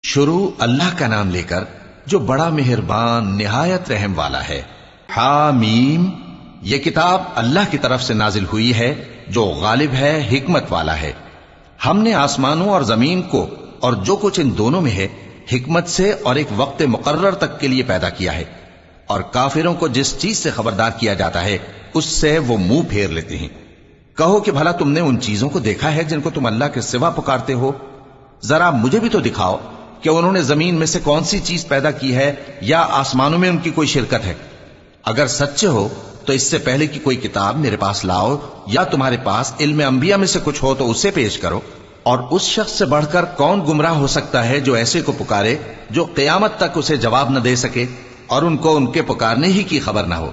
شروع اللہ کا نام لے کر جو بڑا مہربان نہایت رحم والا ہے۔ حامیم، یہ کتاب اللہ کی طرف سے نازل ہوئی ہے جو غالب ہے، حکمت والا ہے۔ ہم نے آسمانوں اور زمین کو اور جو کچھ ان دونوں میں ہے حکمت سے اور ایک وقت مقرر تک کے لیے پیدا کیا ہے، اور کافروں کو جس چیز سے خبردار کیا جاتا ہے اس سے وہ منہ پھیر لیتے ہیں۔ کہو کہ بھلا تم نے ان چیزوں کو دیکھا ہے جن کو تم اللہ کے سوا پکارتے ہو؟ ذرا مجھے بھی تو دکھاؤ کہ انہوں نے زمین میں سے کون سی چیز پیدا کی ہے یا آسمانوں میں ان کی کوئی شرکت ہے۔ اگر سچے ہو تو اس سے پہلے کی کوئی کتاب میرے پاس لاؤ، یا تمہارے پاس علم انبیاء میں سے کچھ ہو تو اسے پیش کرو۔ اور اس شخص سے بڑھ کر کون گمراہ ہو سکتا ہے جو ایسے کو پکارے جو قیامت تک اسے جواب نہ دے سکے اور ان کو ان کے پکارنے ہی کی خبر نہ ہو۔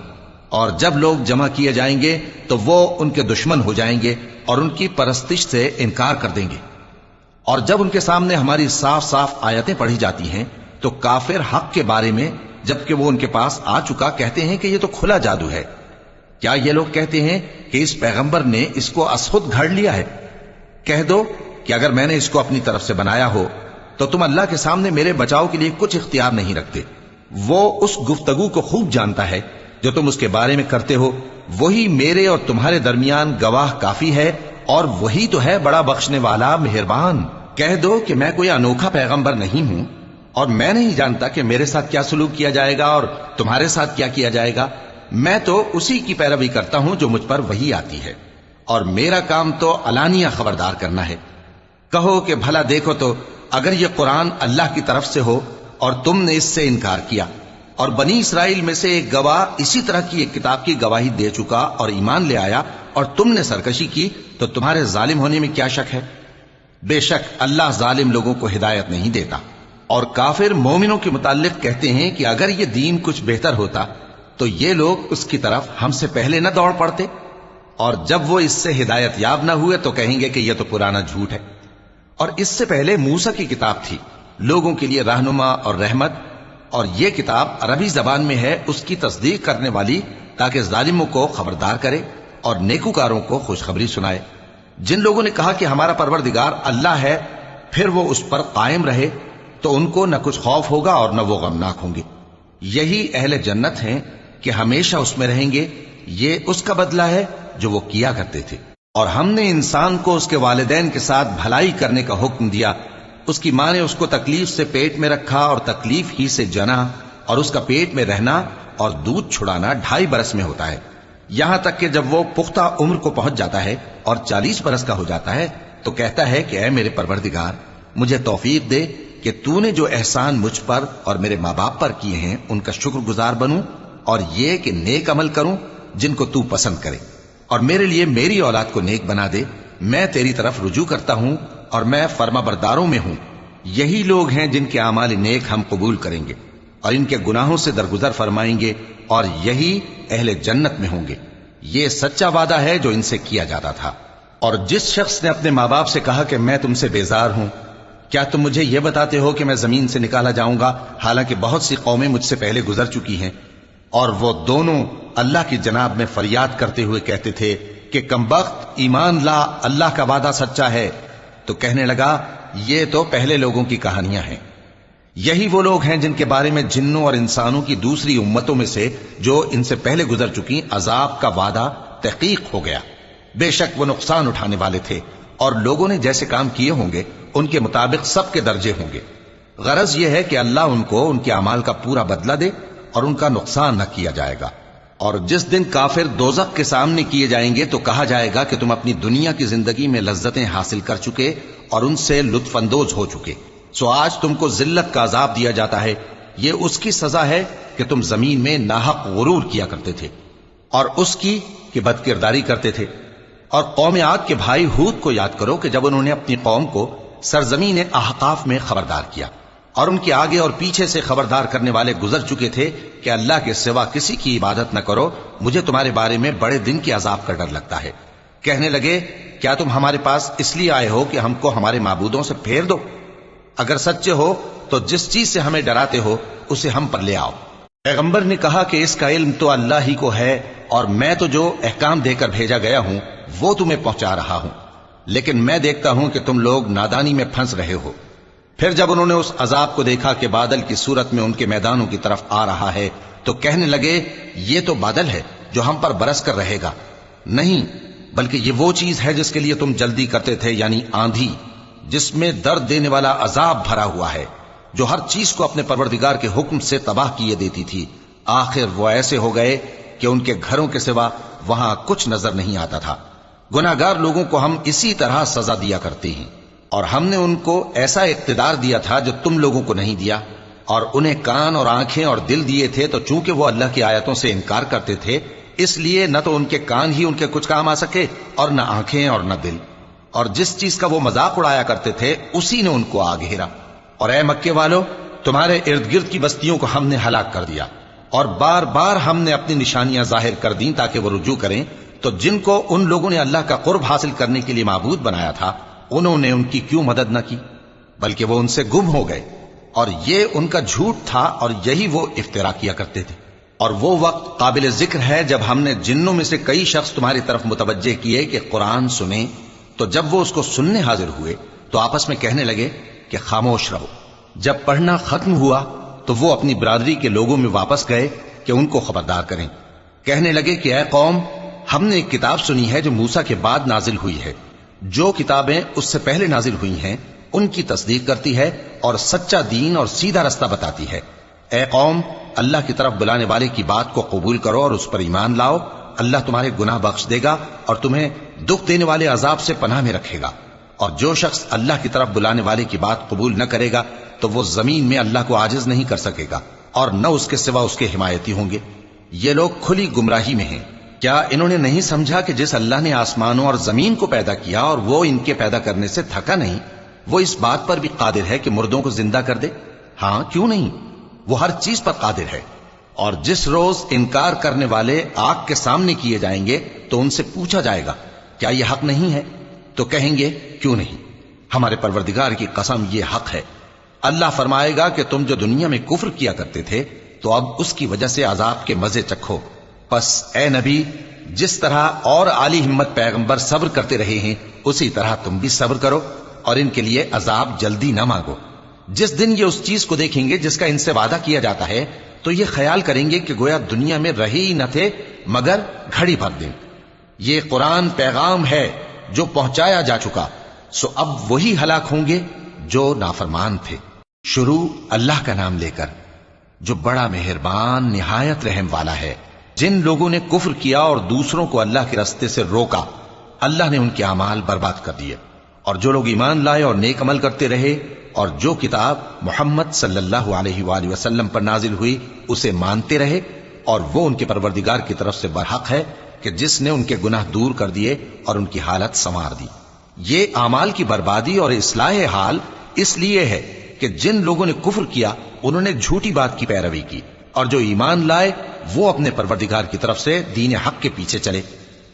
اور جب لوگ جمع کیے جائیں گے تو وہ ان کے دشمن ہو جائیں گے اور ان کی پرستش سے انکار کر دیں گے۔ اور جب ان کے سامنے ہماری صاف صاف آیتیں پڑھی جاتی ہیں تو کافر حق کے بارے میں جبکہ وہ ان کے پاس آ چکا کہتے ہیں کہ یہ تو کھلا جادو ہے۔ کیا یہ لوگ کہتے ہیں کہ اس پیغمبر نے اس کو ازخود گھڑ لیا ہے؟ کہہ دو کہ اگر میں نے اس کو اپنی طرف سے بنایا ہو تو تم اللہ کے سامنے میرے بچاؤ کے لیے کچھ اختیار نہیں رکھتے۔ وہ اس گفتگو کو خوب جانتا ہے جو تم اس کے بارے میں کرتے ہو، وہی میرے اور تمہارے درمیان گواہ کافی ہے، اور وہی تو ہے بڑا بخشنے والا مہربان۔ کہہ دو کہ میں کوئی انوکھا پیغمبر نہیں ہوں، اور میں نہیں جانتا کہ میرے ساتھ کیا سلوک کیا جائے گا اور تمہارے ساتھ کیا کیا جائے گا۔ میں تو اسی کی پیروی کرتا ہوں جو مجھ پر وہی آتی ہے، اور میرا کام تو علانیہ خبردار کرنا ہے۔ کہو کہ بھلا دیکھو تو اگر یہ قرآن اللہ کی طرف سے ہو اور تم نے اس سے انکار کیا، اور بنی اسرائیل میں سے ایک گواہ اسی طرح کی ایک کتاب کی گواہی دے چکا اور ایمان لے آیا اور تم نے سرکشی کی، تو تمہارے ظالم ہونے میں کیا شک ہے؟ بے شک اللہ ظالم لوگوں کو ہدایت نہیں دیتا۔ اور کافر مومنوں کے متعلق کہتے ہیں کہ اگر یہ دین کچھ بہتر ہوتا تو یہ لوگ اس کی طرف ہم سے پہلے نہ دوڑ پڑتے، اور جب وہ اس سے ہدایت یاب نہ ہوئے تو کہیں گے کہ یہ تو پرانا جھوٹ ہے۔ اور اس سے پہلے موسیٰ کی کتاب تھی، لوگوں کے لیے رہنما اور رحمت، اور یہ کتاب عربی زبان میں ہے اس کی تصدیق کرنے والی، تاکہ ظالموں کو خبردار کرے اور نیکوکاروں کو خوشخبری سنائے۔ جن لوگوں نے کہا کہ ہمارا پروردگار اللہ ہے، پھر وہ اس پر قائم رہے تو ان کو نہ کچھ خوف ہوگا اور نہ وہ غمناک ہوں گے۔ یہی اہل جنت ہیں کہ ہمیشہ اس میں رہیں گے، یہ اس کا بدلہ ہے جو وہ کیا کرتے تھے۔ اور ہم نے انسان کو اس کے والدین کے ساتھ بھلائی کرنے کا حکم دیا۔ اس کی ماں نے اس کو تکلیف سے پیٹ میں رکھا اور تکلیف ہی سے جنا، اور اس کا پیٹ میں رہنا اور دودھ چھڑانا 2.5 برس میں ہوتا ہے، یہاں تک کہ جب وہ پختہ عمر کو پہنچ جاتا ہے اور 40 برس کا ہو جاتا ہے تو کہتا ہے کہ اے میرے پروردگار، مجھے توفیق دے کہ تو نے جو احسان مجھ پر اور میرے ماں باپ پر کیے ہیں ان کا شکر گزار بنوں، اور یہ کہ نیک عمل کروں جن کو تو پسند کرے، اور میرے لیے میری اولاد کو نیک بنا دے۔ میں تیری طرف رجوع کرتا ہوں اور میں فرما برداروں میں ہوں۔ یہی لوگ ہیں جن کے اعمال نیک ہم قبول کریں گے اور ان کے گناہوں سے درگزر فرمائیں گے، اور یہی اہل جنت میں ہوں گے۔ یہ سچا وعدہ ہے جو ان سے کیا جاتا تھا۔ اور جس شخص نے اپنے ماں باپ سے کہا کہ میں تم سے بیزار ہوں، کیا تم مجھے یہ بتاتے ہو کہ میں زمین سے نکالا جاؤں گا، حالانکہ بہت سی قومیں مجھ سے پہلے گزر چکی ہیں؟ اور وہ دونوں اللہ کی جناب میں فریاد کرتے ہوئے کہتے تھے کہ کمبخت، ایمان لا، اللہ کا وعدہ سچا ہے۔ تو کہنے لگا یہ تو پہلے لوگوں کی کہانیاں ہیں۔ یہی وہ لوگ ہیں جن کے بارے میں جنوں اور انسانوں کی دوسری امتوں میں سے جو ان سے پہلے گزر چکی عذاب کا وعدہ تحقیق ہو گیا۔ بے شک وہ نقصان اٹھانے والے تھے، اور لوگوں نے جیسے کام کیے ہوں گے ان کے مطابق سب کے درجے ہوں گے۔ غرض یہ ہے کہ اللہ ان کو ان کے اعمال کا پورا بدلہ دے اور ان کا نقصان نہ کیا جائے گا۔ اور جس دن کافر دوزخ کے سامنے کیے جائیں گے تو کہا جائے گا کہ تم اپنی دنیا کی زندگی میں لذتیں حاصل کر چکے اور ان سے لطف اندوز ہو چکے، سو آج تم کو ذلت کا عذاب دیا جاتا ہے۔ یہ اس کی سزا ہے کہ تم زمین میں ناحق غرور کیا کرتے تھے، اور اس کی کہ بد کرداری کرتے تھے۔ اور قوم عاد کے بھائی ہود کو یاد کرو کہ جب انہوں نے اپنی قوم کو سرزمین احقاف میں خبردار کیا، اور ان کے آگے اور پیچھے سے خبردار کرنے والے گزر چکے تھے کہ اللہ کے سوا کسی کی عبادت نہ کرو، مجھے تمہارے بارے میں بڑے دن کے عذاب کا ڈر لگتا ہے۔ کہنے لگے کیا تم ہمارے پاس اس لیے آئے ہو کہ ہم کو ہمارے معبودوں سے پھیر دو؟ اگر سچے ہو تو جس چیز سے ہمیں ڈراتے ہو اسے ہم پر لے آؤ۔ پیغمبر نے کہا کہ اس کا علم تو اللہ ہی کو ہے، اور میں تو جو احکام دے کر بھیجا گیا ہوں وہ تمہیں پہنچا رہا ہوں، لیکن میں دیکھتا ہوں کہ تم لوگ نادانی میں پھنس رہے ہو۔ پھر جب انہوں نے اس عذاب کو دیکھا کہ بادل کی صورت میں ان کے میدانوں کی طرف آ رہا ہے تو کہنے لگے یہ تو بادل ہے جو ہم پر برس کر رہے گا، نہیں بلکہ یہ وہ چیز ہے جس کے لیے تم جلدی کرتے تھے، یعنی آندھی جس میں درد دینے والا عذاب بھرا ہوا ہے، جو ہر چیز کو اپنے پروردگار کے حکم سے تباہ کیے دیتی تھی۔ آخر وہ ایسے ہو گئے کہ ان کے گھروں کے سوا وہاں کچھ نظر نہیں آتا تھا۔ گناہگار لوگوں کو ہم اسی طرح سزا دیا کرتے ہیں، اور ہم نے ان کو ایسا اقتدار دیا تھا جو تم لوگوں کو نہیں دیا، اور انہیں کان اور آنکھیں اور دل دیے تھے، تو چونکہ وہ اللہ کی آیتوں سے انکار کرتے تھے اس لیے نہ تو ان کے کان ہی ان کے کچھ کام آ سکے اور نہ آنکھیں اور نہ دل، اور جس چیز کا وہ مذاق اڑایا کرتے تھے اسی نے ان کو آ گھیرا۔ اور اے مکے والو، تمہارے ارد گرد کی بستیوں کو ہم نے ہلاک کر دیا، اور بار بار ہم نے اپنی نشانیاں ظاہر کر دیں تاکہ وہ رجوع کریں، تو جن کو ان لوگوں نے اللہ کا قرب حاصل کرنے کے لیے معبود بنایا تھا انہوں نے ان کی کیوں مدد نہ کی، بلکہ وہ ان سے گم ہو گئے، اور یہ ان کا جھوٹ تھا اور یہی وہ افترا کیا کرتے تھے۔ اور وہ وقت قابل ذکر ہے جب ہم نے جنوں میں سے کئی شخص تمہاری طرف متوجہ کیے کہ قرآن سنیں، تو جب وہ اس کو سننے حاضر ہوئے تو آپس میں کہنے لگے کہ خاموش رہو۔ جب پڑھنا ختم ہوا تو وہ اپنی برادری کے لوگوں میں واپس گئے کہ ان کو خبردار کریں۔ کہنے لگے کہ اے قوم، ہم نے ایک کتاب سنی ہے جو موسیٰ کے بعد نازل ہوئی ہے، جو کتابیں اس سے پہلے نازل ہوئی ہیں ان کی تصدیق کرتی ہے اور سچا دین اور سیدھا رستہ بتاتی ہے۔ اے قوم، اللہ کی طرف بلانے والے کی بات کو قبول کرو اور اس پر ایمان لاؤ، اللہ تمہارے گناہ بخش دے گا اور تمہیں دکھ دینے والے عذاب سے پناہ میں رکھے گا۔ اور جو شخص اللہ کی طرف بلانے والے کی بات قبول نہ کرے گا تو وہ زمین میں اللہ کو عاجز نہیں کر سکے گا، اور نہ اس کے سوا اس کے حمایتی ہوں گے۔ یہ لوگ کھلی گمراہی میں ہیں۔ کیا انہوں نے نہیں سمجھا کہ جس اللہ نے آسمانوں اور زمین کو پیدا کیا اور وہ ان کے پیدا کرنے سے تھکا نہیں، وہ اس بات پر بھی قادر ہے کہ مردوں کو زندہ کر دے؟ ہاں، کیوں نہیں، وہ ہر چیز پر قادر ہے۔ اور جس روز انکار کرنے والے آگ کے سامنے کیے جائیں گے تو ان سے پوچھا جائے گا کیا یہ حق نہیں ہے؟ تو کہیں گے کیوں نہیں، ہمارے پروردگار کی قسم یہ حق ہے۔ اللہ فرمائے گا کہ تم جو دنیا میں کفر کیا کرتے تھے تو اب اس کی وجہ سے عذاب کے مزے چکھو۔ پس اے نبی، جس طرح اور عالی ہمت پیغمبر صبر کرتے رہے ہیں اسی طرح تم بھی صبر کرو، اور ان کے لیے عذاب جلدی نہ مانگو۔ جس دن یہ اس چیز کو دیکھیں گے جس کا ان سے وعدہ کیا جاتا ہے تو یہ خیال کریں گے کہ گویا دنیا میں رہے ہی نہ تھے مگر گھڑی بھر دن۔ یہ قرآن پیغام ہے جو پہنچایا جا چکا، سو اب وہی ہلاک ہوں گے جو نافرمان تھے۔ شروع اللہ کا نام لے کر جو بڑا مہربان نہایت رحم والا ہے۔ جن لوگوں نے کفر کیا اور دوسروں کو اللہ کے راستے سے روکا، اللہ نے ان کے اعمال برباد کر دیے، اور جو لوگ ایمان لائے اور نیک عمل کرتے رہے اور جو کتاب محمد صلی اللہ علیہ وآلہ وسلم پر نازل ہوئی اسے مانتے رہے، اور وہ ان کے پروردگار کی طرف سے برحق ہے کہ جس نے ان کے گناہ دور کر دیے اور ان کی حالت سنوار دی۔ یہ اعمال کی بربادی اور اصلاح حال اس لیے ہے کہ جن لوگوں نے کفر کیا انہوں نے جھوٹی بات کی پیروی کی، اور جو ایمان لائے وہ اپنے پروردگار کی طرف سے دین حق کے پیچھے چلے۔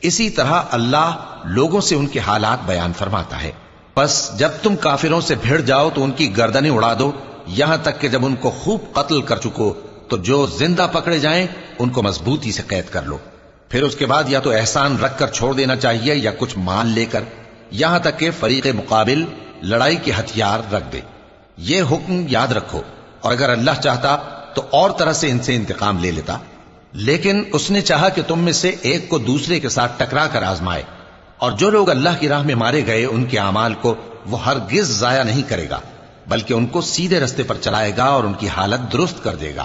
اسی طرح اللہ لوگوں سے ان کے حالات بیان فرماتا ہے۔ پس جب تم کافروں سے بھیڑ جاؤ تو ان کی گردنیں اڑا دو، یہاں تک کہ جب ان کو خوب قتل کر چکو تو جو زندہ پکڑے جائیں ان کو مضبوطی سے قید کر لو۔ پھر اس کے بعد یا تو احسان رکھ کر چھوڑ دینا چاہیے یا کچھ مال لے کر، یہاں تک کہ فریق مقابل لڑائی کے ہتھیار رکھ دے۔ یہ حکم یاد رکھو، اور اگر اللہ چاہتا تو اور طرح سے ان سے انتقام لے لیتا، لیکن اس نے چاہا کہ تم میں سے ایک کو دوسرے کے ساتھ ٹکرا کر آزمائے۔ اور جو لوگ اللہ کی راہ میں مارے گئے ان کے اعمال کو وہ ہرگز ضائع نہیں کرے گا، بلکہ ان کو سیدھے رستے پر چلائے گا اور ان کی حالت درست کر دے گا،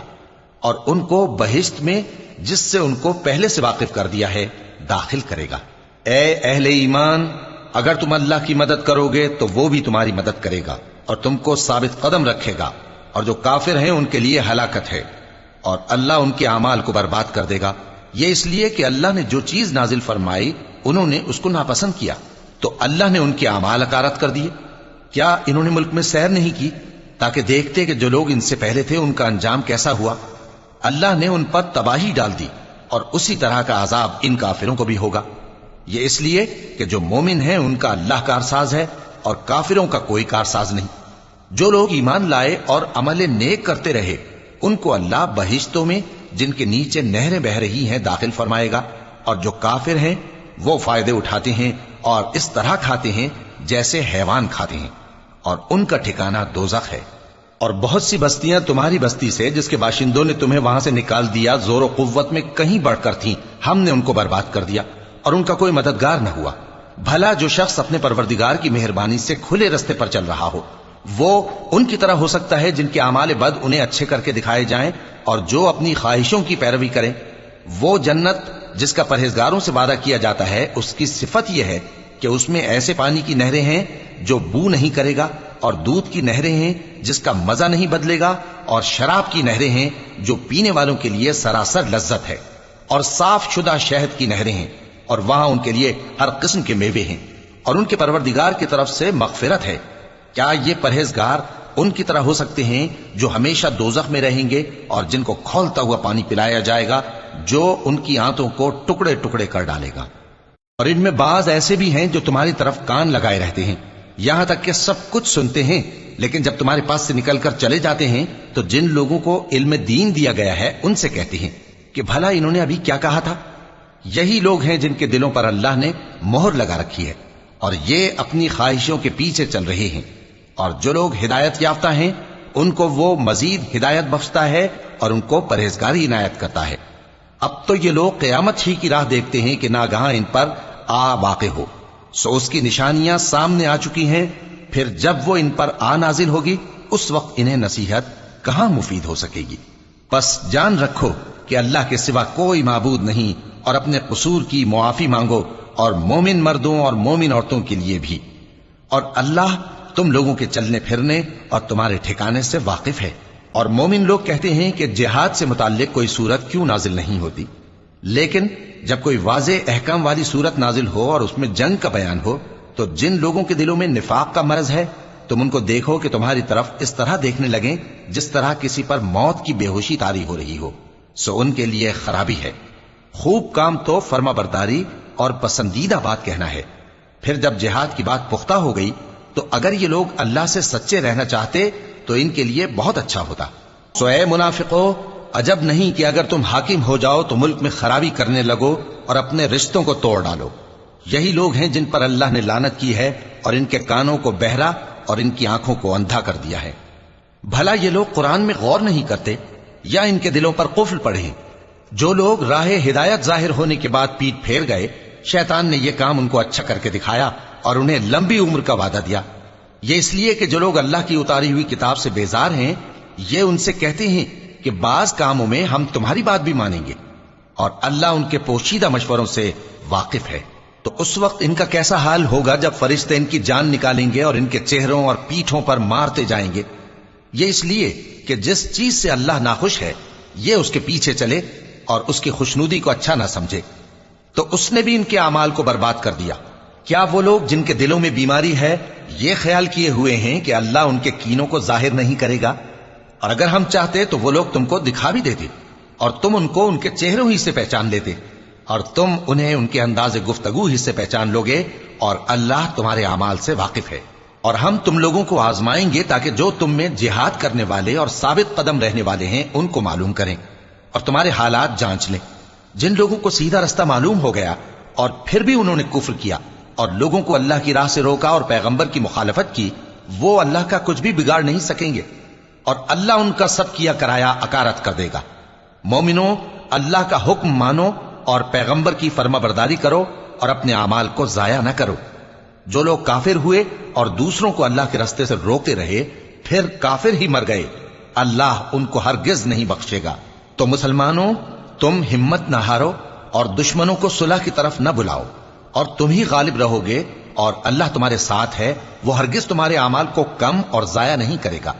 اور ان کو بہشت میں جس سے ان کو پہلے سے واقف کر دیا ہے داخل کرے گا۔ اے اہل ایمان، اگر تم اللہ کی مدد کرو گے تو وہ بھی تمہاری مدد کرے گا اور تم کو ثابت قدم رکھے گا، اور جو کافر ہیں ان کے لیے ہلاکت ہے، اور اللہ ان کے اعمال کو برباد کر دے گا۔ یہ اس لیے کہ اللہ نے جو چیز نازل فرمائی انہوں نے اس کو ناپسند کیا، تو اللہ نے ان کے اعمال اکارت کر دیے۔ کیا انہوں نے ملک میں سیر نہیں کی تاکہ دیکھتے کہ جو لوگ ان سے پہلے تھے ان کا انجام کیسا ہوا؟ اللہ نے ان پر تباہی ڈال دی، اور اسی طرح کا عذاب ان کافروں کو بھی ہوگا۔ یہ اس لیے کہ جو مومن ہیں ان کا اللہ کارساز ہے اور کافروں کا کوئی کارساز نہیں۔ جو لوگ ایمان لائے اور عمل نیک کرتے رہے ان کو اللہ بہشتوں میں جن کے نیچے نہریں بہ رہی ہیں داخل فرمائے گا، اور جو کافر ہیں وہ فائدے اٹھاتے ہیں اور اس طرح کھاتے ہیں جیسے حیوان کھاتے ہیں، اور ان کا ٹھکانہ دوزخ ہے۔ اور بہت سی بستیاں تمہاری بستی سے جس کے باشندوں نے تمہیں وہاں سے نکال دیا زور و قوت میں کہیں بڑھ کر تھیں، ہم نے ان کو برباد کر دیا اور ان کا کوئی مددگار نہ ہوا۔ بھلا جو شخص اپنے پروردگار کی مہربانی سے کھلے رستے پر چل رہا ہو وہ ان کی طرح ہو سکتا ہے جن کے اعمال بد انہیں اچھے کر کے دکھائے جائیں اور جو اپنی خواہشوں کی پیروی کریں؟ وہ جنت جس کا پرہیزگاروں سے وعدہ کیا جاتا ہے اس کی صفت یہ ہے کہ اس میں ایسے پانی کی نہریں ہیں جو بو نہیں کرے گا، اور دودھ کی نہریں ہیں جس کا مزہ نہیں بدلے گا، اور شراب کی نہریں ہیں جو پینے والوں کے لیے سراسر لذت ہے، اور صاف شدہ شہد کی نہریں ہیں، اور وہاں ان کے لیے ہر قسم کے میوے ہیں، اور ان کے پروردگار کی طرف سے مغفرت ہے۔ کیا یہ پرہیزگار ان کی طرح ہو سکتے ہیں جو ہمیشہ دوزخ میں رہیں گے اور جن کو کھولتا ہوا پانی پلایا جائے گا جو ان کی آنتوں کو ٹکڑے ٹکڑے کر ڈالے گا؟ اور ان میں بعض ایسے بھی ہیں جو تمہاری طرف کان لگائے رہتے ہیں، یہاں تک کہ سب کچھ سنتے ہیں، لیکن جب تمہارے پاس سے نکل کر چلے جاتے ہیں تو جن لوگوں کو علم دین دیا گیا ہے ان سے کہتے ہیں کہ بھلا انہوں نے ابھی کیا کہا تھا؟ یہی لوگ ہیں جن کے دلوں پر اللہ نے مہر لگا رکھی ہے اور یہ اپنی خواہشوں کے پیچھے چل رہے ہیں، اور جو لوگ ہدایت یافتہ ہیں ان کو وہ مزید ہدایت بخشتا ہے اور ان کو پرہیزگاری عنایت کرتا ہے۔ اب تو یہ لوگ قیامت ہی کی راہ دیکھتے ہیں کہ ناگہاں ان پر آ واقع ہو، سو اس کی نشانیاں سامنے آ چکی ہیں، پھر جب وہ ان پر آ نازل ہوگی اس وقت انہیں نصیحت کہاں مفید ہو سکے گی۔ پس جان رکھو کہ اللہ کے سوا کوئی معبود نہیں، اور اپنے قصور کی معافی مانگو، اور مومن مردوں اور مومن عورتوں کے لیے بھی، اور اللہ تم لوگوں کے چلنے پھرنے اور تمہارے ٹھکانے سے واقف ہے۔ اور مومن لوگ کہتے ہیں کہ جہاد سے متعلق کوئی سورت کیوں نازل نہیں ہوتی، لیکن جب کوئی واضح احکام والی سورت نازل ہو اور اس میں جنگ کا بیان ہو تو جن لوگوں کے دلوں میں نفاق کا مرض ہے تم ان کو دیکھو کہ تمہاری طرف اس طرح دیکھنے لگیں جس طرح کسی پر موت کی بے ہوشی طاری ہو رہی ہو، سو ان کے لیے خرابی ہے۔ خوب کام تو فرما برداری اور پسندیدہ بات کہنا ہے۔ پھر جب جہاد کی بات پختہ ہو گئی تو اگر یہ لوگ اللہ سے سچے رہنا چاہتے تو ان کے لیے بہت اچھا ہوتا۔ سو اے منافقو، عجب نہیں کہ اگر تم حاکم ہو جاؤ تو ملک میں خرابی کرنے لگو اور اپنے رشتوں کو توڑ ڈالو۔ یہی لوگ ہیں جن پر اللہ نے لعنت کی ہے اور ان کے کانوں کو بہرا اور ان کی آنکھوں کو اندھا کر دیا ہے۔ بھلا یہ لوگ قرآن میں غور نہیں کرتے یا ان کے دلوں پر قفل پڑے ہیں؟ جو لوگ راہ ہدایت ظاہر ہونے کے بعد پیٹ پھیر گئے، شیطان نے یہ کام ان کو اچھا کر کے دکھایا اور انہیں لمبی عمر کا وعدہ دیا۔ یہ اس لیے کہ جو لوگ اللہ کی اتاری ہوئی کتاب سے بیزار ہیں یہ ان سے کہتے ہیں کہ بعض کاموں میں ہم تمہاری بات بھی مانیں گے، اور اللہ ان کے پوشیدہ مشوروں سے واقف ہے۔ تو اس وقت ان کا کیسا حال ہوگا جب فرشتے ان کی جان نکالیں گے اور ان کے چہروں اور پیٹھوں پر مارتے جائیں گے۔ یہ اس لیے کہ جس چیز سے اللہ ناخوش ہے یہ اس کے پیچھے چلے اور اس کی خوشنودی کو اچھا نہ سمجھے، تو اس نے بھی ان کے اعمال کو برباد کر دیا۔ کیا وہ لوگ جن کے دلوں میں بیماری ہے یہ خیال کیے ہوئے ہیں کہ اللہ ان کے کینوں کو ظاہر نہیں کرے گا؟ اور اگر ہم چاہتے تو وہ لوگ تم کو دکھا بھی دیتے اور تم ان کو ان کے چہروں ہی سے پہچان لیتے، اور تم انہیں ان کے انداز گفتگو ہی سے پہچان لوگے، اور اللہ تمہارے اعمال سے واقف ہے۔ اور ہم تم لوگوں کو آزمائیں گے تاکہ جو تم میں جہاد کرنے والے اور ثابت قدم رہنے والے ہیں ان کو معلوم کریں اور تمہارے حالات جانچ لیں۔ جن لوگوں کو سیدھا رستہ معلوم ہو گیا اور پھر بھی انہوں نے کفر کیا اور لوگوں کو اللہ کی راہ سے روکا اور پیغمبر کی مخالفت کی، وہ اللہ کا کچھ بھی بگاڑ نہیں سکیں گے، اور اللہ ان کا سب کیا کرایا اکارت کر دے گا۔ مومنوں، اللہ کا حکم مانو اور پیغمبر کی فرما برداری کرو اور اپنے اعمال کو ضائع نہ کرو۔ جو لوگ کافر ہوئے اور دوسروں کو اللہ کے راستے سے روکتے رہے پھر کافر ہی مر گئے، اللہ ان کو ہرگز نہیں بخشے گا۔ تو مسلمانوں، تم ہمت نہ ہارو اور دشمنوں کو صلح کی طرف نہ بلاؤ، اور تم ہی غالب رہو گے، اور اللہ تمہارے ساتھ ہے، وہ ہرگز تمہارے اعمال کو کم اور ضائع نہیں کرے گا۔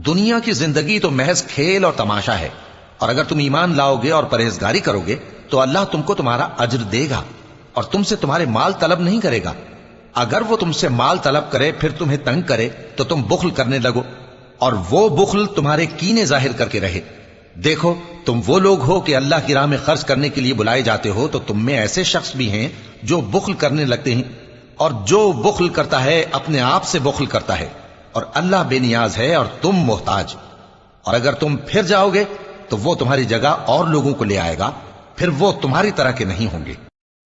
دنیا کی زندگی تو محض کھیل اور تماشا ہے، اور اگر تم ایمان لاؤ گے اور پرہیزگاری کرو گے تو اللہ تم کو تمہارا اجر دے گا اور تم سے تمہارے مال طلب نہیں کرے گا۔ اگر وہ تم سے مال طلب کرے پھر تمہیں تنگ کرے تو تم بخل کرنے لگو، اور وہ بخل تمہارے کینے ظاہر کر کے رہے۔ دیکھو، تم وہ لوگ ہو کہ اللہ کی راہ میں خرچ کرنے کے لیے بلائے جاتے ہو، تو تم میں ایسے شخص بھی ہیں جو بخل کرنے لگتے ہیں، اور جو بخل کرتا ہے اپنے آپ سے بخل کرتا ہے، اور اللہ بے نیاز ہے اور تم محتاج۔ اور اگر تم پھر جاؤ گے تو وہ تمہاری جگہ اور لوگوں کو لے آئے گا، پھر وہ تمہاری طرح کے نہیں ہوں گے۔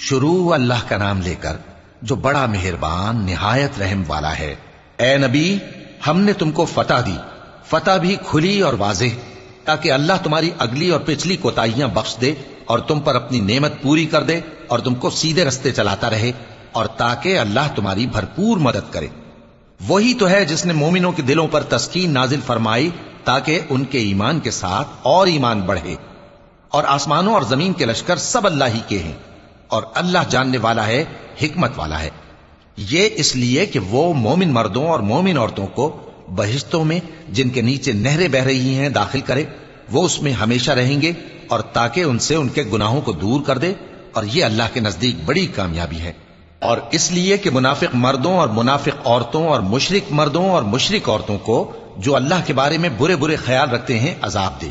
شروع اللہ کا نام لے کر جو بڑا مہربان نہایت رحم والا ہے۔ اے نبی ہم نے تم کو فتح دی، فتح بھی کھلی اور واضح، تاکہ اللہ تمہاری اگلی اور پچھلی کوتاہیاں بخش دے اور تم پر اپنی نعمت پوری کر دے اور تم کو سیدھے رستے چلاتا رہے، اور تاکہ اللہ تمہاری بھرپور مدد کرے۔ وہی تو ہے جس نے مومنوں کے دلوں پر تسکین نازل فرمائی تاکہ ان کے ایمان کے ساتھ اور ایمان بڑھے، اور آسمانوں اور زمین کے لشکر سب اللہ ہی کے ہیں، اور اللہ جاننے والا ہے، حکمت والا ہے۔ یہ اس لیے کہ وہ مومن مردوں اور مومن عورتوں کو بہشتوں میں جن کے نیچے نہریں بہ رہی ہیں داخل کرے، وہ اس میں ہمیشہ رہیں گے، اور تاکہ ان سے ان کے گناہوں کو دور کر دے، اور یہ اللہ کے نزدیک بڑی کامیابی ہے۔ اور اس لیے کہ منافق مردوں اور منافق عورتوں اور مشرک مردوں اور مشرک عورتوں کو جو اللہ کے بارے میں برے برے خیال رکھتے ہیں عذاب دے،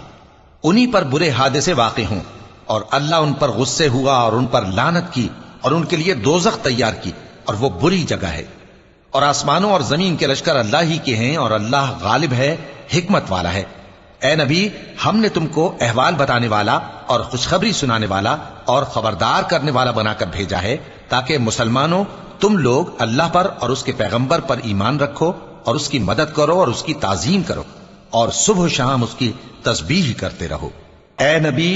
انہی پر برے حادثے واقع ہوں، اور اللہ ان پر غصے ہوا اور ان پر لعنت کی اور ان کے لیے دوزخ تیار کی، اور وہ بری جگہ ہے۔ اور آسمانوں اور زمین کے لشکر اللہ ہی کے ہیں، اور اللہ غالب ہے، حکمت والا ہے۔ اے نبی ہم نے تم کو احوال بتانے والا اور خوشخبری سنانے والا اور خبردار کرنے والا بنا کر بھیجا ہے، تاکہ مسلمانوں تم لوگ اللہ پر اور اس کے پیغمبر پر ایمان رکھو اور اس کی مدد کرو اور اس کی تعظیم کرو، اور صبح و شام اس کی تسبیح کرتے رہو۔ اے نبی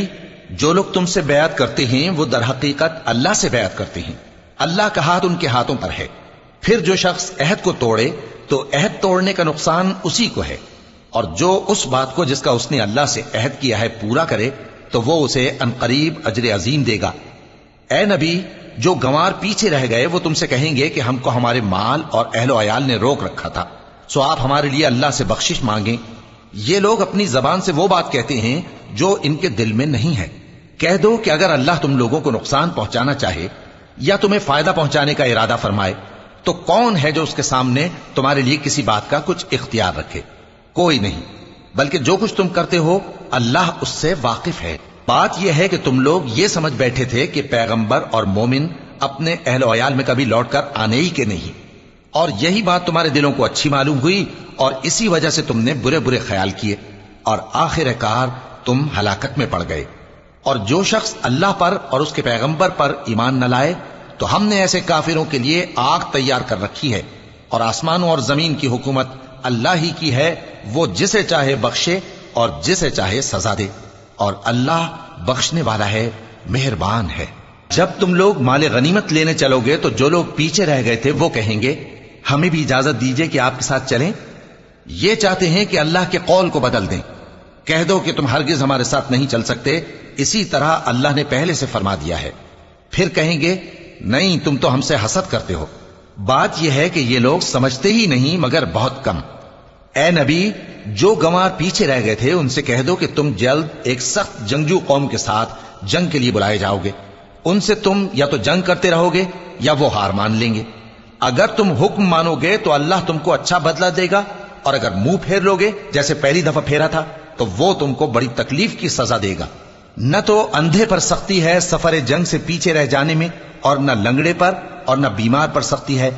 جو لوگ تم سے بیعت کرتے ہیں وہ در حقیقت اللہ سے بیعت کرتے ہیں، اللہ کا ہاتھ ان کے ہاتھوں پر ہے۔ پھر جو شخص عہد کو توڑے تو عہد توڑنے کا نقصان اسی کو ہے، اور جو اس بات کو جس کا اس نے اللہ سے عہد کیا ہے پورا کرے تو وہ اسے عنقریب اجر عظیم دے گا۔ اے نبی جو گنوار پیچھے رہ گئے وہ تم سے کہیں گے کہ ہم کو ہمارے مال اور اہل و عیال نے روک رکھا تھا، سو آپ ہمارے لیے اللہ سے بخشش مانگیں۔ یہ لوگ اپنی زبان سے وہ بات کہتے ہیں جو ان کے دل میں نہیں ہے۔ کہہ دو کہ اگر اللہ تم لوگوں کو نقصان پہنچانا چاہے یا تمہیں فائدہ پہنچانے کا ارادہ فرمائے تو کون ہے جو اس کے سامنے تمہارے لیے کسی بات کا کچھ اختیار رکھے؟ کوئی نہیں، بلکہ جو کچھ تم کرتے ہو اللہ اس سے واقف ہے۔ بات یہ ہے کہ تم لوگ یہ سمجھ بیٹھے تھے کہ پیغمبر اور مومن اپنے اہل و عیال میں کبھی لوٹ کر آنے ہی کے نہیں، اور یہی بات تمہارے دلوں کو اچھی معلوم ہوئی اور اسی وجہ سے تم نے برے برے خیال کیے، اور آخر کار تم ہلاکت میں پڑ گئے۔ اور جو شخص اللہ پر اور اس کے پیغمبر پر ایمان نہ لائے تو ہم نے ایسے کافروں کے لیے آگ تیار کر رکھی ہے، اور آسمانوں اور زمین کی حکومت اللہ ہی کی ہے، وہ جسے چاہے بخشے اور جسے چاہے سزا دے، اور اللہ بخشنے والا ہے، مہربان ہے۔ جب تم لوگ مال غنیمت لینے چلو گے تو جو لوگ پیچھے رہ گئے تھے وہ کہیں گے ہمیں بھی اجازت دیجئے کہ آپ کے ساتھ چلیں، یہ چاہتے ہیں کہ اللہ کے قول کو بدل دیں۔ کہہ دو کہ تم ہرگز ہمارے ساتھ نہیں چل سکتے، اسی طرح اللہ نے پہلے سے فرما دیا ہے۔ پھر کہیں گے نہیں تم تو ہم سے حسد کرتے ہو۔ بات یہ ہے کہ یہ لوگ سمجھتے ہی نہیں مگر بہت کم۔ اے نبی جو گنوار پیچھے رہ گئے تھے ان سے کہہ دو کہ تم جلد ایک سخت جنگجو قوم کے ساتھ جنگ کے لیے بلائے جاؤ گے، ان سے تم یا تو جنگ کرتے رہو گے یا وہ ہار مان لیں گے۔ اگر تم حکم مانو گے تو اللہ تم کو اچھا بدلہ دے گا، اور اگر منہ پھیر لو گے جیسے پہلی دفعہ پھیرا تھا تو وہ تم کو بڑی تکلیف کی سزا دے گا۔ نہ تو اندھے پر سختی ہے سفر جنگ سے پیچھے رہ جانے میں، اور نہ لنگڑے پر اور نہ بیمار پر سختی ہے۔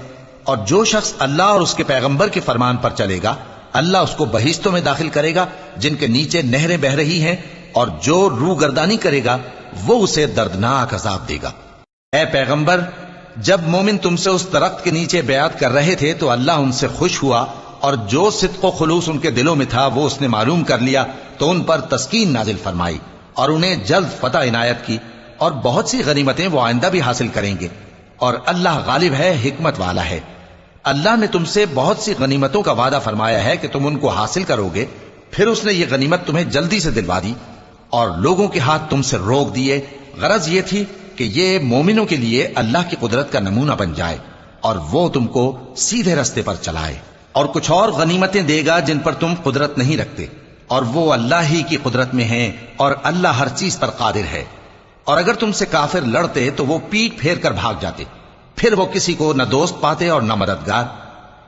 اور جو شخص اللہ اور اس کے پیغمبر کے فرمان پر چلے گا اللہ اس کو بہشتوں میں داخل کرے گا جن کے نیچے نہریں بہ رہی ہیں، اور جو روگردانی کرے گا وہ اسے دردناک عذاب دے گا۔ اے پیغمبر جب مومن تم سے اس درخت کے نیچے بیعت کر رہے تھے تو اللہ ان سے خوش ہوا، اور جو صدق و خلوص ان کے دلوں میں تھا وہ اس نے معلوم کر لیا تو ان پر تسکین نازل فرمائی اور انہیں جلد فتح عنایت کی، اور بہت سی غنیمتیں وہ آئندہ بھی حاصل کریں گے، اور اللہ غالب ہے، حکمت والا ہے۔ اللہ نے تم سے بہت سی غنیمتوں کا وعدہ فرمایا ہے کہ تم ان کو حاصل کرو گے، پھر اس نے یہ غنیمت تمہیں جلدی سے دلوا دی اور لوگوں کے ہاتھ تم سے روک دیے۔ غرض یہ تھی کہ یہ مومنوں کے لیے اللہ کی قدرت کا نمونہ بن جائے اور وہ تم کو سیدھے رستے پر چلائے، اور کچھ اور غنیمتیں دے گا جن پر تم قدرت نہیں رکھتے، اور وہ اللہ ہی کی قدرت میں ہیں، اور اللہ ہر چیز پر قادر ہے۔ اور اگر تم سے کافر لڑتے تو وہ پیٹ پھیر کر بھاگ جاتے، پھر وہ کسی کو نہ دوست پاتے اور نہ مددگار۔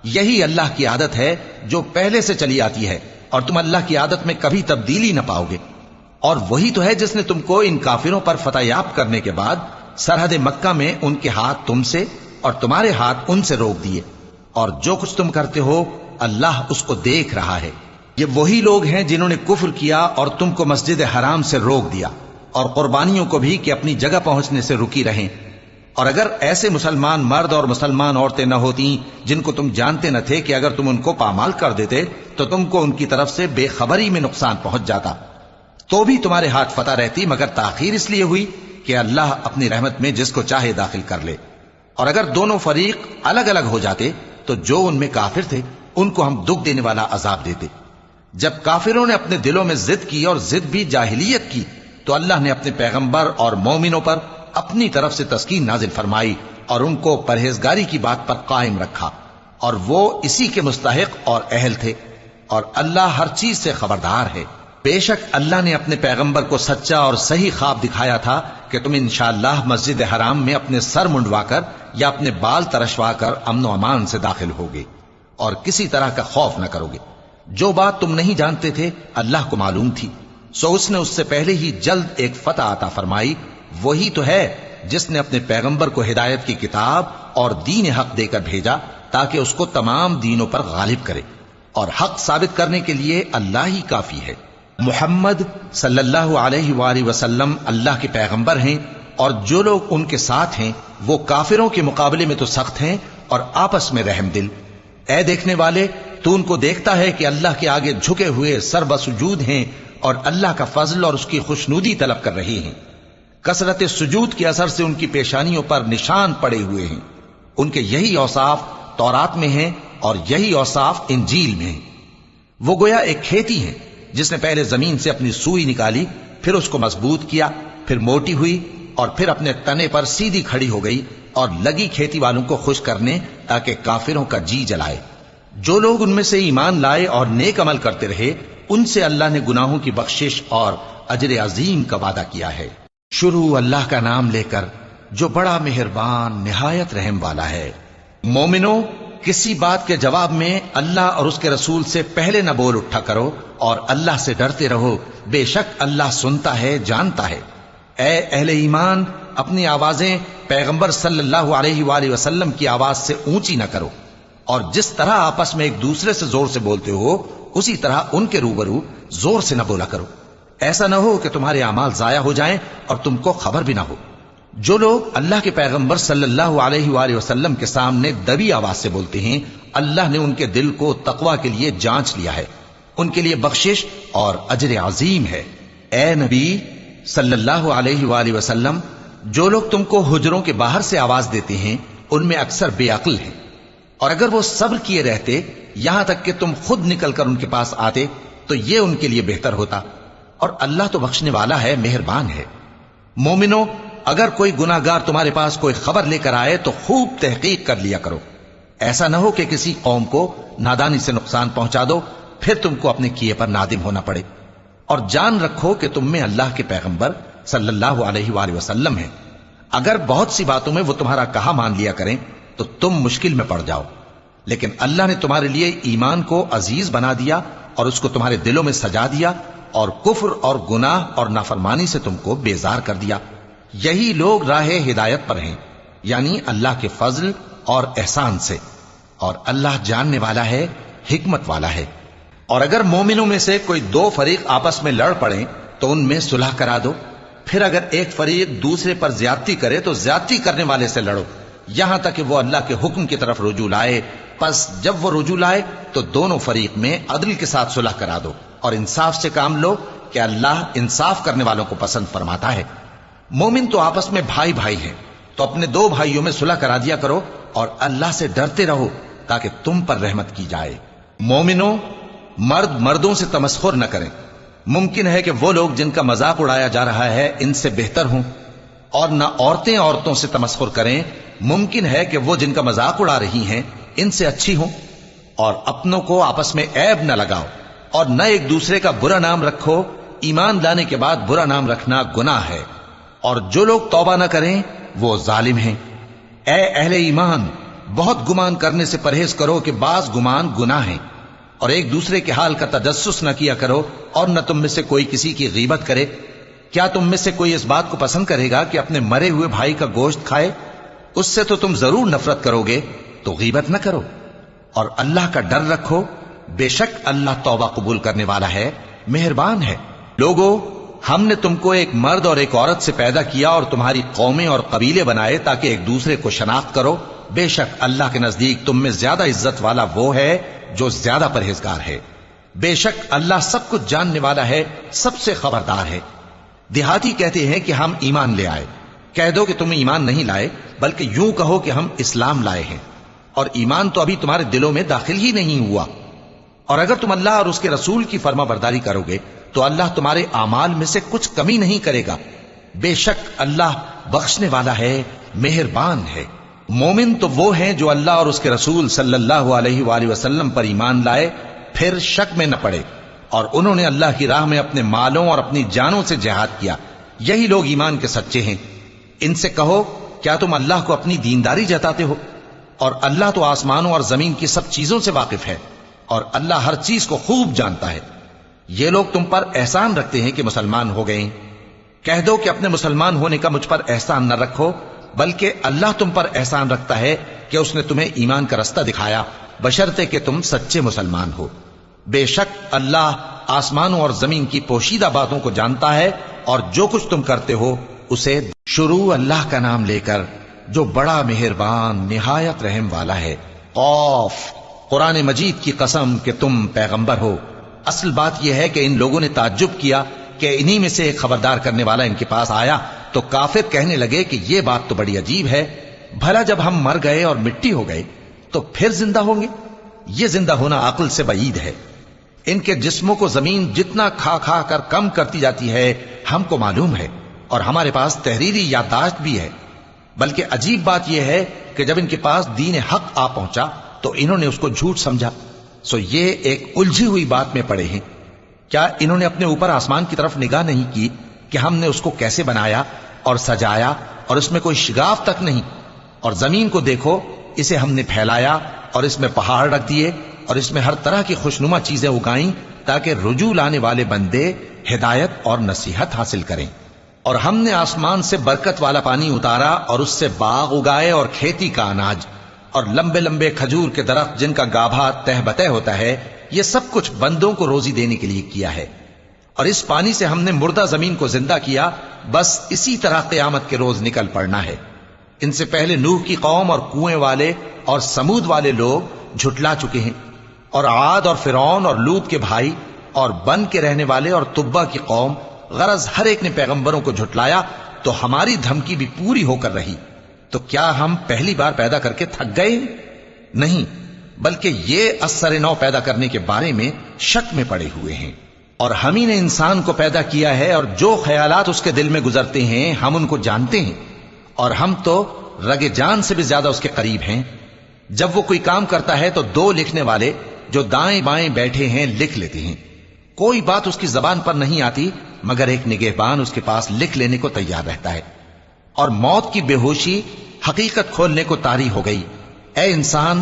یہی اللہ کی عادت ہے جو پہلے سے چلی آتی ہے، اور تم اللہ کی عادت میں کبھی تبدیلی نہ پاؤ گے۔ اور وہی تو ہے جس نے تم کو ان کافروں پر فتح یاب کرنے کے بعد سرحد مکہ میں ان کے ہاتھ تم سے اور تمہارے ہاتھ ان سے روک دیے، اور جو کچھ تم کرتے ہو اللہ اس کو دیکھ رہا ہے۔ یہ وہی لوگ ہیں جنہوں نے کفر کیا اور تم کو مسجد حرام سے روک دیا، اور قربانیوں کو بھی کہ اپنی جگہ پہنچنے سے رکی رہیں، اور اگر ایسے مسلمان مرد اور مسلمان عورتیں نہ ہوتی جن کو تم جانتے نہ تھے کہ اگر تم ان کو پامال کر دیتے تو تم کو ان کی طرف سے بے خبری میں نقصان پہنچ جاتا، تو بھی تمہارے ہاتھ فتح رہتی، مگر تاخیر اس لیے ہوئی کہ اللہ اپنی رحمت میں جس کو چاہے داخل کر لے۔ اور اگر دونوں فریق الگ الگ ہو جاتے تو جو ان میں کافر تھے ان کو ہم دکھ دینے والا عذاب دیتے۔ جب کافروں نے اپنے دلوں میں ضد کی، اور ضد بھی جاہلیت کی، تو اللہ نے اپنے پیغمبر اور مومنوں پر اپنی طرف سے تسکین نازل فرمائی اور ان کو پرہیزگاری کی بات پر قائم رکھا، اور وہ اسی کے مستحق اور اہل تھے، اور اللہ ہر چیز سے خبردار ہے۔ بے شک اللہ نے اپنے پیغمبر کو سچا اور صحیح خواب دکھایا تھا کہ تم انشاءاللہ مسجد حرام میں اپنے سر منڈوا کر یا اپنے بال ترشوا کر امن و امان سے داخل ہوگے اور کسی طرح کا خوف نہ کرو گے۔ جو بات تم نہیں جانتے تھے اللہ کو معلوم تھی، سو اس نے اس سے پہلے ہی جلد ایک فتح عطا فرمائی۔ وہی تو ہے جس نے اپنے پیغمبر کو ہدایت کی کتاب اور دین حق دے کر بھیجا تاکہ اس کو تمام دینوں پر غالب کرے، اور حق ثابت کرنے کے لیے اللہ ہی کافی ہے۔ محمد صلی اللہ علیہ وآلہ وسلم اللہ کے پیغمبر ہیں، اور جو لوگ ان کے ساتھ ہیں وہ کافروں کے مقابلے میں تو سخت ہیں اور آپس میں رحم دل۔ اے دیکھنے والے، تو ان کو دیکھتا ہے کہ اللہ کے آگے جھکے ہوئے سر بسجود ہیں اور اللہ کا فضل اور اس کی خوشنودی طلب کر رہے ہیں۔ کثرت سجود کے اثر سے ان کی پیشانیوں پر نشان پڑے ہوئے ہیں۔ ان کے یہی اوصاف تورات میں ہیں اور یہی اوصاف انجیل میں ہیں۔ وہ گویا ایک کھیتی ہے جس نے پہلے زمین سے اپنی سوئی نکالی، پھر اس کو مضبوط کیا، پھر موٹی ہوئی، اور پھر اپنے تنے پر سیدھی کھڑی ہو گئی اور لگی کھیتی والوں کو خوش کرنے تاکہ کافروں کا جی جلائے۔ جو لوگ ان میں سے ایمان لائے اور نیک عمل کرتے رہے ان سے اللہ نے گناہوں کی بخشش اور اجر عظیم کا وعدہ کیا ہے۔ شروع اللہ کا نام لے کر جو بڑا مہربان نہایت رحم والا ہے۔ مومنو، کسی بات کے جواب میں اللہ اور اس کے رسول سے پہلے نہ بول اٹھا کرو اور اللہ سے ڈرتے رہو، بے شک اللہ سنتا ہے، جانتا ہے۔ اے اہل ایمان، اپنی آوازیں پیغمبر صلی اللہ علیہ وآلہ وسلم کی آواز سے اونچی نہ کرو، اور جس طرح آپس میں ایک دوسرے سے زور سے بولتے ہو اسی طرح ان کے روبرو زور سے نہ بولا کرو، ایسا نہ ہو کہ تمہارے اعمال ضائع ہو جائیں اور تم کو خبر بھی نہ ہو۔ جو لوگ اللہ کے پیغمبر صلی اللہ علیہ وآلہ وسلم کے سامنے دبی آواز سے بولتے ہیں اللہ نے ان کے دل کو تقوی کے لیے جانچ لیا ہے، ان کے لیے بخشش اور اجر عظیم ہے۔ اے نبی صلی اللہ علیہ وآلہ وسلم، جو لوگ تم کو حجروں کے باہر سے آواز دیتے ہیں ان میں اکثر بے عقل ہیں، اور اگر وہ صبر کیے رہتے یہاں تک کہ تم خود نکل کر ان کے پاس آتے تو یہ ان کے لیے بہتر ہوتا، اور اللہ تو بخشنے والا ہے، مہربان ہے۔ مومنو، اگر کوئی گناہ گار تمہارے پاس کوئی خبر لے کر آئے تو خوب تحقیق کر لیا کرو، ایسا نہ ہو کہ کسی قوم کو نادانی سے نقصان پہنچا دو پھر تم کو اپنے کیے پر نادم ہونا پڑے۔ اور جان رکھو کہ تم میں اللہ کے پیغمبر صلی اللہ علیہ وآلہ وسلم ہیں، اگر بہت سی باتوں میں وہ تمہارا کہا مان لیا کریں تو تم مشکل میں پڑ جاؤ، لیکن اللہ نے تمہارے لیے ایمان کو عزیز بنا دیا اور اس کو تمہارے دلوں میں سجا دیا، اور کفر اور گناہ اور نافرمانی سے تم کو بیزار کر دیا۔ یہی لوگ راہ ہدایت پر ہیں، یعنی اللہ کے فضل اور احسان سے، اور اللہ جاننے والا ہے، حکمت والا ہے۔ اور اگر مومنوں میں سے کوئی دو فریق آپس میں لڑ پڑیں تو ان میں صلح کرا دو، پھر اگر ایک فریق دوسرے پر زیادتی کرے تو زیادتی کرنے والے سے لڑو، یہاں تک کہ وہ اللہ کے حکم کی طرف رجوع لائے۔ پس جب وہ رجوع لائے تو دونوں فریق میں عدل کے ساتھ صلح کرا دو اور انصاف سے کام لو کہ اللہ انصاف کرنے والوں کو پسند فرماتا ہے۔ مومن تو آپس میں بھائی بھائی ہیں، تو اپنے دو بھائیوں میں صلح کرا دیا کرو اور اللہ سے ڈرتے رہو تاکہ تم پر رحمت کی جائے۔ مومنوں، مرد مردوں سے تمسخر نہ کریں۔ ممکن ہے کہ وہ لوگ جن کا مذاق اڑایا جا رہا ہے ان سے بہتر ہوں، اور نہ عورتیں عورتوں سے تمسخر کریں، ممکن ہے کہ وہ جن کا مذاق اڑا رہی ہیں ان سے اچھی ہوں۔ اور اپنوں کو آپس میں عیب نہ لگاؤ اور نہ ایک دوسرے کا برا نام رکھو، ایمان لانے کے بعد برا نام رکھنا گناہ ہے، اور جو لوگ توبہ نہ کریں وہ ظالم ہیں۔ اے اہل ایمان، بہت گمان کرنے سے پرہیز کرو کہ بعض گمان گناہ ہیں، اور ایک دوسرے کے حال کا تجسس نہ کیا کرو، اور نہ تم میں سے کوئی کسی کی غیبت کرے۔ کیا تم میں سے کوئی اس بات کو پسند کرے گا کہ اپنے مرے ہوئے بھائی کا گوشت کھائے؟ اس سے تو تم ضرور نفرت کرو گے، تو غیبت نہ کرو، اور اللہ کا ڈر رکھو، بے شک اللہ توبہ قبول کرنے والا ہے، مہربان ہے۔ لوگو، ہم نے تم کو ایک مرد اور ایک عورت سے پیدا کیا اور تمہاری قومیں اور قبیلے بنائے تاکہ ایک دوسرے کو شناخت کرو. بے شک اللہ کے نزدیک تم میں زیادہ عزت والا وہ ہے جو زیادہ پرہیزگار ہے. بے شک اللہ سب کچھ جاننے والا ہے، سب سے خبردار ہے. دیہاتی کہتے ہیں کہ ہم ایمان لے آئے. کہہ دو کہ تم ایمان نہیں لائے، بلکہ یوں کہو کہ ہم اسلام لائے ہیں، اور ایمان تو ابھی تمہارے دلوں میں داخل ہی نہیں ہوا. اور اگر تم اللہ اور اس کے رسول کی فرما برداری کرو گے تو اللہ تمہارے اعمال میں سے کچھ کمی نہیں کرے گا. بے شک اللہ بخشنے والا ہے، مہربان ہے. مومن تو وہ ہیں جو اللہ اور اس کے رسول صلی اللہ علیہ وآلہ وسلم پر ایمان لائے، پھر شک میں نہ پڑے، اور انہوں نے اللہ کی راہ میں اپنے مالوں اور اپنی جانوں سے جہاد کیا. یہی لوگ ایمان کے سچے ہیں. ان سے کہو کیا تم اللہ کو اپنی دینداری جتاتے ہو؟ اور اللہ تو آسمانوں اور زمین کی سب چیزوں سے واقف ہے، اور اللہ ہر چیز کو خوب جانتا ہے. یہ لوگ تم پر احسان رکھتے ہیں کہ مسلمان ہو گئے. کہہ دو کہ اپنے مسلمان ہونے کا مجھ پر احسان نہ رکھو، بلکہ اللہ تم پر احسان رکھتا ہے کہ اس نے تمہیں ایمان کا رستہ دکھایا، بشرطے کہ تم سچے مسلمان ہو. بے شک اللہ آسمانوں اور زمین کی پوشیدہ باتوں کو جانتا ہے، اور جو کچھ تم کرتے ہو اسے. شروع اللہ کا نام لے کر جو بڑا مہربان نہایت رحم والا ہے. قاف، قرآن مجید کی قسم کہ تم پیغمبر ہو. اصل بات یہ ہے کہ ان لوگوں نے تعجب کیا کہ انہی میں سے ایک خبردار کرنے والا ان کے پاس آیا تو کافر کہنے لگے کہ یہ بات تو بڑی عجیب ہے، بھلا جب ہم مر گئے اور مٹی ہو گئے تو پھر زندہ ہوں گے؟ یہ زندہ ہونا عقل سے بعید ہے. ان کے جسموں کو زمین جتنا کھا کھا کر کم کرتی جاتی ہے ہم کو معلوم ہے، اور ہمارے پاس تحریری یادداشت بھی ہے. بلکہ عجیب بات یہ ہے کہ جب ان کے پاس دین حق آ پہنچا تو انہوں نے اس کو جھوٹ سمجھا. سو یہ ایک الجھی ہوئی بات میں پڑے ہیں. کیا انہوں نے اپنے اوپر آسمان کی طرف نگاہ نہیں کی کہ ہم نے اس کو کیسے بنایا اور سجایا، اور اس میں کوئی شگاف تک نہیں؟ اور زمین کو دیکھو، اسے ہم نے پھیلایا اور اس میں پہاڑ رکھ دیے اور اس میں ہر طرح کی خوشنما چیزیں اگائیں تاکہ رجوع لانے والے بندے ہدایت اور نصیحت حاصل کریں. اور ہم نے آسمان سے برکت والا پانی اتارا اور اس سے باغ اگائے اور کھیتی کا اناج اور لمبے لمبے کھجور کے درخت جن کا گابھا تہ بتہ ہوتا ہے. یہ سب کچھ بندوں کو روزی دینے کے لیے کیا ہے. اور اس پانی سے ہم نے مردہ زمین کو زندہ کیا. بس اسی طرح قیامت کے روز نکل پڑنا ہے. ان سے پہلے نوح کی قوم اور کنویں والے اور سمود والے لوگ جھٹلا چکے ہیں، اور عاد اور فرعون اور لوط کے بھائی اور بن کے رہنے والے اور تبا کی قوم. غرض ہر ایک نے پیغمبروں کو جھٹلایا تو ہماری دھمکی بھی پوری ہو کر رہی. تو کیا ہم پہلی بار پیدا کر کے تھک گئے؟ نہیں، بلکہ یہ اثر نو پیدا کرنے کے بارے میں شک میں پڑے ہوئے ہیں. اور ہم ہی نے انسان کو پیدا کیا ہے، اور جو خیالات اس کے دل میں گزرتے ہیں ہم ان کو جانتے ہیں، اور ہم تو رگ جان سے بھی زیادہ اس کے قریب ہیں. جب وہ کوئی کام کرتا ہے تو دو لکھنے والے جو دائیں بائیں بیٹھے ہیں لکھ لیتے ہیں. کوئی بات اس کی زبان پر نہیں آتی مگر ایک نگہبان اس کے پاس لکھ لینے کو تیار رہتا ہے. اور موت کی بے ہوشی حقیقت کھولنے کو طاری ہو گئی. اے انسان،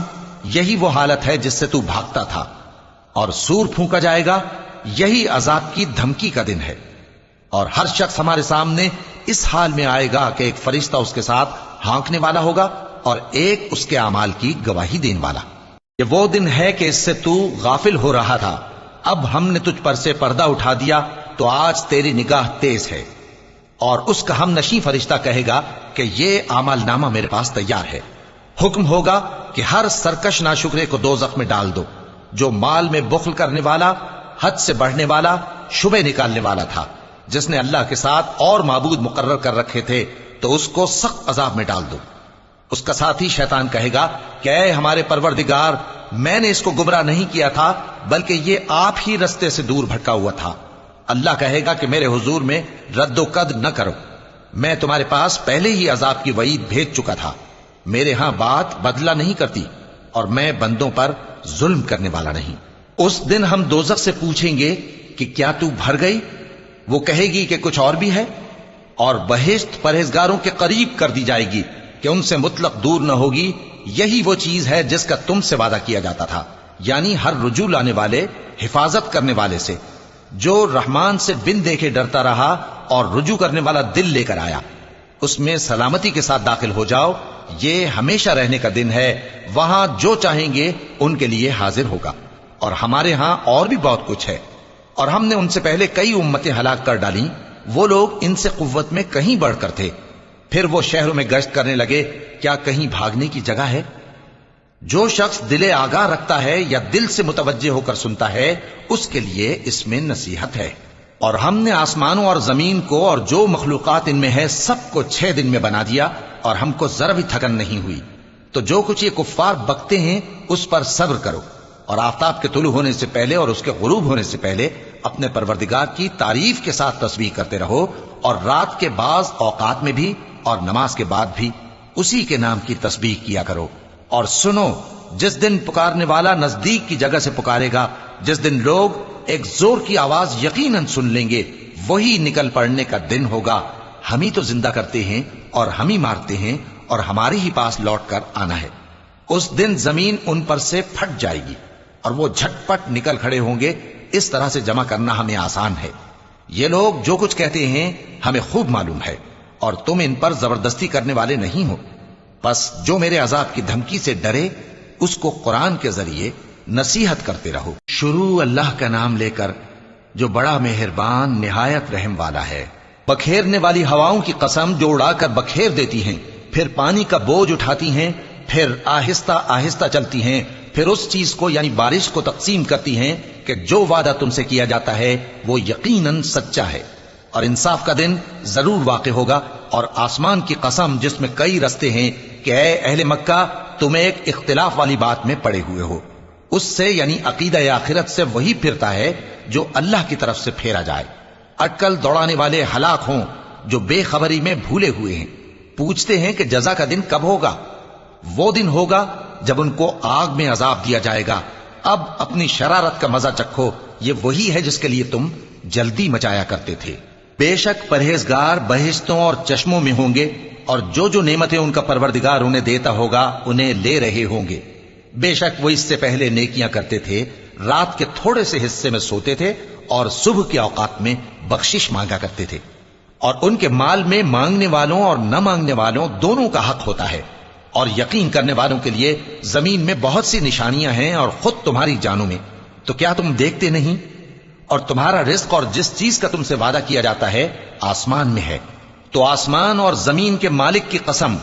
یہی وہ حالت ہے جس سے تو بھاگتا تھا، اور سور پھونکا جائے گا، یہی عذاب کی دھمکی کا دن ہے. اور ہر شخص ہمارے سامنے اس حال میں آئے گا کہ ایک فرشتہ اس کے ساتھ ہانکنے والا ہوگا اور ایک اس کے اعمال کی گواہی دینے والا. یہ وہ دن ہے کہ اس سے تو غافل ہو رہا تھا، اب ہم نے تجھ پر سے پردہ اٹھا دیا تو آج تیری نگاہ تیز ہے. اور اس کا ہم نشیں فرشتہ کہے گا کہ یہ اعمال نامہ میرے پاس تیار ہے. حکم ہوگا کہ ہر سرکش ناشکرے کو دوزخ میں ڈال دو، جو مال میں بخل کرنے والا، حد سے بڑھنے والا، شبہ نکالنے والا تھا، جس نے اللہ کے ساتھ اور معبود مقرر کر رکھے تھے، تو اس کو سخت عذاب میں ڈال دو. اس کا ساتھی شیطان کہے گا کہ اے ہمارے پروردگار، میں نے اس کو گمراہ نہیں کیا تھا بلکہ یہ آپ ہی رستے سے دور بھٹکا ہوا تھا. اللہ کہے گا کہ میرے حضور میں رد و قد نہ کرو، میں تمہارے پاس پہلے ہی عذاب کی وعید بھیج چکا تھا. میرے ہاں بات بدلہ نہیں کرتی، اور میں بندوں پر ظلم کرنے والا نہیں. اس دن ہم دوزخ سے پوچھیں گے کہ کیا تو بھر گئی؟ وہ کہے گی کہ کچھ اور بھی ہے. اور بہشت پرہیزگاروں کے قریب کر دی جائے گی کہ ان سے مطلق دور نہ ہوگی. یہی وہ چیز ہے جس کا تم سے وعدہ کیا جاتا تھا، یعنی ہر رجوع لانے والے، حفاظت کرنے والے سے، جو رحمان سے بن دیکھے ڈرتا رہا اور رجوع کرنے والا دل لے کر آیا، اس میں سلامتی کے ساتھ داخل ہو جاؤ. یہ ہمیشہ رہنے کا دن ہے، وہاں جو چاہیں گے ان کے لیے حاضر ہوگا. اور ہمارے ہاں اور بھی بہت کچھ ہے، اور ہم نے ان سے پہلے کئی امتیں ہلاک کر ڈالیں وہ لوگ ان سے قوت میں کہیں بڑھ کر تھے. پھر وہ شہروں میں گشت کرنے لگے, کیا کہیں بھاگنے کی جگہ ہے؟ جو شخص دل آگاہ رکھتا ہے یا دل سے متوجہ ہو کر سنتا ہے, اس کے لیے اس میں نصیحت ہے. اور ہم نے آسمانوں اور زمین کو اور جو مخلوقات ان میں ہے سب کو 6 دن میں بنا دیا, اور ہم کو ذرا بھی تھکن نہیں ہوئی. تو جو کچھ یہ کفار بکتے ہیں اس پر صبر کرو, اور آفتاب کے طلوع ہونے سے پہلے اور اس کے غروب ہونے سے پہلے اپنے پروردگار کی تعریف کے ساتھ تسبیح کرتے رہو, اور رات کے بعض اوقات میں بھی اور نماز کے بعد بھی اسی کے نام کی تسبیح کیا کرو. اور سنو, جس دن پکارنے والا نزدیک کی جگہ سے پکارے گا, جس دن لوگ ایک زور کی آواز یقیناً سن لیں گے, وہی نکل پڑنے کا دن ہوگا. ہم ہی تو زندہ کرتے ہیں اور ہم ہی مارتے ہیں, اور ہمارے ہی پاس لوٹ کر آنا ہے. اس دن زمین ان پر سے پھٹ جائے گی اور وہ جھٹ پٹ نکل کھڑے ہوں گے. اس طرح سے جمع کرنا ہمیں آسان ہے. یہ لوگ جو کچھ کہتے ہیں ہمیں خوب معلوم ہے, اور تم ان پر زبردستی کرنے والے نہیں ہو. پس جو میرے عذاب کی دھمکی سے ڈرے اس کو قرآن کے ذریعے نصیحت کرتے رہو. شروع اللہ کا نام لے کر جو بڑا مہربان نہایت رحم والا ہے. بکھیرنے والی ہواؤں کی قسم جو اڑا کر بکھیر دیتی ہیں, پھر پانی کا بوجھ اٹھاتی ہیں, پھر آہستہ آہستہ چلتی ہیں, پھر اس چیز کو یعنی بارش کو تقسیم کرتی ہیں کہ جو وعدہ تم سے کیا جاتا ہے وہ یقیناً سچا ہے. اور انصاف کا دن ضرور واقع ہوگا. اور آسمان کی قسم جس میں کئی رستے ہیں کہ اے اہل مکہ تم ایک اختلاف والی بات میں پڑے ہوئے ہو, اس سے یعنی عقیدہ آخرت سے وہی پھرتا ہے جو اللہ کی طرف سے پھیرا جائے. اٹکل دوڑانے والے ہلاک ہوں جو بے خبری میں بھولے ہوئے ہیں. پوچھتے ہیں کہ جزا کا دن کب ہوگا؟ وہ دن ہوگا جب ان کو آگ میں عذاب دیا جائے گا. اب اپنی شرارت کا مزہ چکھو, یہ وہی ہے جس کے لیے تم جلدی مچایا کرتے تھے. بے شک پرہیزگار بہشتوں اور چشموں میں ہوں گے, اور جو نعمتیں ان کا پروردگار انہیں دیتا ہوگا انہیں لے رہے ہوں گے. بے شک وہ اس سے پہلے نیکیاں کرتے تھے, رات کے تھوڑے سے حصے میں سوتے تھے اور صبح کے اوقات میں بخشش مانگا کرتے تھے. اور ان کے مال میں مانگنے والوں اور نہ مانگنے والوں دونوں کا حق ہوتا ہے. اور یقین کرنے والوں کے لیے زمین میں بہت سی نشانیاں ہیں اور خود تمہاری جانوں میں. تو کیا تم دیکھتے نہیں؟ اور تمہارا رزق اور جس چیز کا تم سے وعدہ کیا جاتا ہے آسمان میں ہے. تو آسمان اور زمین کے مالک کی قسم,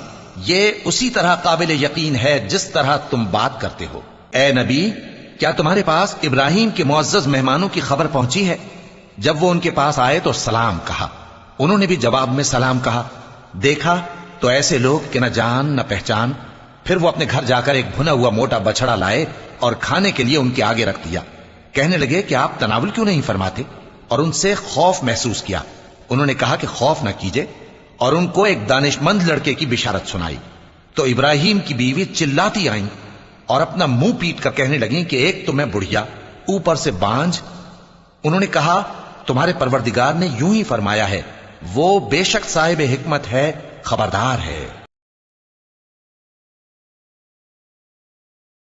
یہ اسی طرح قابل یقین ہے جس طرح تم بات کرتے ہو. اے نبی, کیا تمہارے پاس ابراہیم کے معزز مہمانوں کی خبر پہنچی ہے؟ جب وہ ان کے پاس آئے تو سلام کہا, انہوں نے بھی جواب میں سلام کہا. دیکھا تو ایسے لوگ کہ نہ جان نہ پہچان. پھر وہ اپنے گھر جا کر ایک بھنا ہوا موٹا بچڑا لائے اور کھانے کے لیے ان کے آگے رکھ دیا. کہنے لگے کہ آپ تناول کیوں نہیں فرماتے؟ اور ان سے خوف محسوس کیا. انہوں نے کہا کہ خوف نہ کیجئے, اور ان کو ایک دانش مند لڑکے کی بشارت سنائی. تو ابراہیم کی بیوی چلاتی آئیں اور اپنا منہ پیٹ کر کہنے لگیں کہ ایک تو میں بڑھیا, اوپر سے بانجھ. انہوں نے کہا تمہارے پروردگار نے یوں ہی فرمایا ہے, وہ بے شک صاحب حکمت ہے, خبردار ہے.